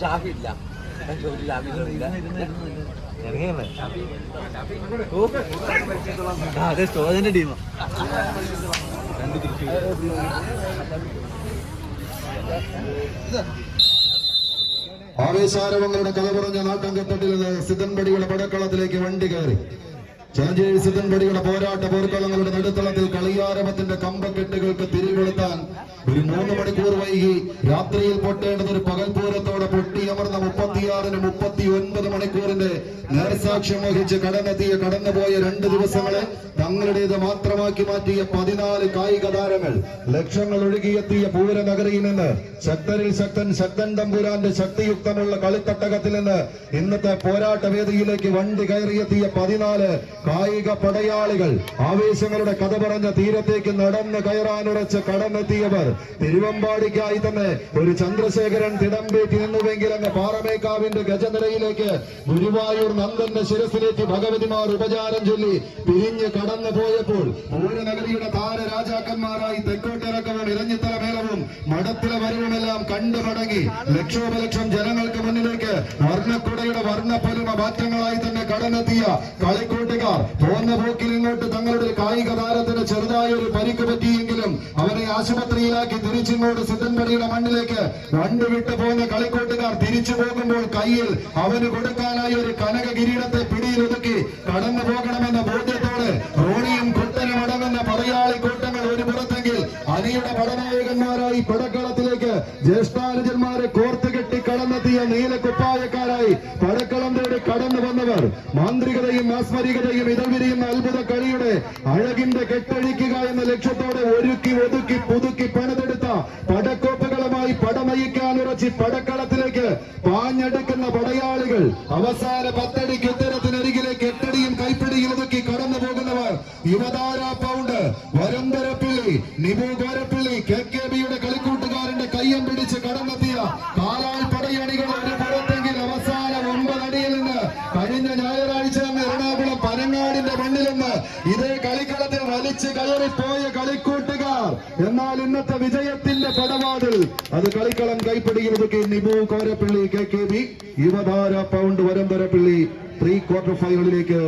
ഷാഫില്ല അതെ സ്റ്റോറിന്റെ ടീമാ ആവേശാരവങ്ങളുടെ കഥ പറഞ്ഞ നാട്ടങ്കത്തട്ടിൽ നിന്ന് സിദ്ധൻപടിയുടെ പടക്കളത്തിലേക്ക് വണ്ടി കയറി ചാഞ്ചേരി സിദ്ധൻപടിയുടെ പോരാട്ട പോർക്കളങ്ങളുടെ നടുത്തളത്തിൽ കളിയാരവത്തിന്റെ കമ്പക്കെട്ടുകൾക്ക് തിരികൊളുത്താൻ ഒരു 3 മണിക്കൂർ വൈകി രാത്രിയിൽ പൊട്ടേണ്ടത് ഒരു പകൽപൂരത്തോടെ പൊട്ടിയമർന്ന 36-39 മണിക്കൂറിന്റെ നേർസാക്ഷ്യം വഹിച്ച് കടന്നുപോയ 2 ദിവസങ്ങളെ തങ്ങളുടേത് മാത്രമാക്കി മാറ്റിയ 14 കായിക താരങ്ങൾ ലക്ഷങ്ങൾ ഒഴുകിയെത്തിയ പൂരനഗരിയിൽ നിന്ന് ശക്തരിൽ ശക്തൻ തമ്പുരാന്റെ ശക്തിയുക്തമുള്ള കളിത്തട്ടകത്തിൽ നിന്ന് ഇന്നത്തെ പോരാട്ട വേദിയിലേക്ക് വണ്ടി കയറിയെത്തിയ 14 കായിക പടയാളികൾ ആവേശങ്ങളുടെ കഥ പറഞ്ഞ തീരത്തേക്ക് നടന്ന് കയറാനുറച്ച് കടന്നെത്തിയവർ തിരുവമ്പാടിക്കായി തന്നെ ഒരു ചന്ദ്രശേഖരൻ തിടമ്പേറ്റി നിന്നുവെങ്കിൽ അങ്ങ് പാറമേക്കാവിന്റെ ഗജനിരയിലേക്ക് ഗുരുവായൂർ നന്ദന്റെ ശിരസിലേറ്റി ഭഗവതിമാർ ഉപചാരം ചൊല്ലി പിരിഞ്ഞ് കടന്നു പോയപ്പോൾ പൂരനഗരിയുടെ താരരാജാക്കന്മാരായി തെക്കോട്ടിറക്കവും ഇരഞ്ഞിത്തല മേളവും മഠത്തിലെ വരവുമെല്ലാം കണ്ടു മടങ്ങി ലക്ഷോപലക്ഷം ജനങ്ങൾക്ക് മുന്നിലേക്ക് വർണ്ണക്കുടയുടെ വർണ്ണപ്പൊലിമ മാറ്റങ്ങളായി തന്നെ കടന്നെത്തിയ കളിക്കൂട്ടുകാർ പോന്ന പോക്കിൽ ഇങ്ങോട്ട് തങ്ങളുടെ കായിക താരത്തിന് ചെറുതായ ഒരു പരിക്ക് പറ്റിയെങ്കിലും അവനെ ആശുപത്രിയിലാക്കി തിരിച്ചിങ്ങോട്ട് സിദ്ധൻപടിയുടെ മണ്ണിലേക്ക് വണ്ടി വിട്ടു പോകുന്ന കളിക്കൂട്ടുകാർ തിരിച്ചു പോകുമ്പോൾ കയ്യിൽ അവന് കൊടുക്കാനായി ഒരു കനക കിരീടത്തെ പിടിയിലൊതുക്കി കടന്നു പോകണമെന്ന ബോധ്യത്തോടെ റോണിയും കുട്ടനും അടങ്ങുന്ന പടയാളി കൂട്ടങ്ങൾ ഒരു പുറത്തെങ്കിൽ അനിയുടെ പടനായകന്മാരായി പടക്കളത്തിലേക്ക് ജ്യേഷ്ഠാനുജന്മാരെ കോർത്തുകെട്ടി കടന്നെത്തിയ നീലക്കുപ്പായക്കാരായി പടക്കളം തേടി കടന്നു വന്നവർ മാന്ത്രികതയും മാസ്മരികതയും ഇതൾവിരിയുന്ന അത്ഭുത കളിയുടെ അഴകിന്റെ കെട്ടഴിക്കുക എന്ന ലക്ഷ്യത്തോടെ ഒരുക്കി ഒതുക്കി പുതുക്കി പണിതെടുത്ത പടക്കോപ്പുകളുമായി പടനയിക്കാനുറച്ചി പടക്കളത്തിലേക്ക് പാഞ്ഞെടുക്കുന്ന പടയാളികൾ അവസാന 10 അടിക്ക് ഉത്തരത്തിനരികിലേക്ക് 8 അടിയും കൈപ്പിടിയിൽ ഒതുക്കി കടന്നു പോകുന്നവർ യുവതാര പൗണ്ട് വരന്തരപ്പിള്ളി നിബു ഗോരപ്പിള്ളി KKBയുടെ കളിക്കൂട്ടുകാരന്റെ കയ്യം പിടിച്ച് കടന്നെത്തിയ കാലാൾ പടയണികൾ ഒരു പുറത്തെങ്കിൽ അവസാന 9 അടിയിൽ നിന്ന് കഴിഞ്ഞ ഞായറാഴ്ച എറണാകുളം പനങ്ങാടിന്റെ മണ്ണിൽ നിന്ന് ഇതേ കളിക്കളത്തിൽ വലിച്ചു കയറിപ്പോയ കളിക്കൂട്ടുകാർ എന്നാൽ ഇന്നത്തെ വിജയത്തിന്റെ പടവാതിൽ അത് കളിക്കളം കൈപ്പിടിയിൽ ഒതുക്കി Nibu Korappilly KKB Yuvathara pound Varantharappilly pre quarter ഫൈനലിലേക്ക്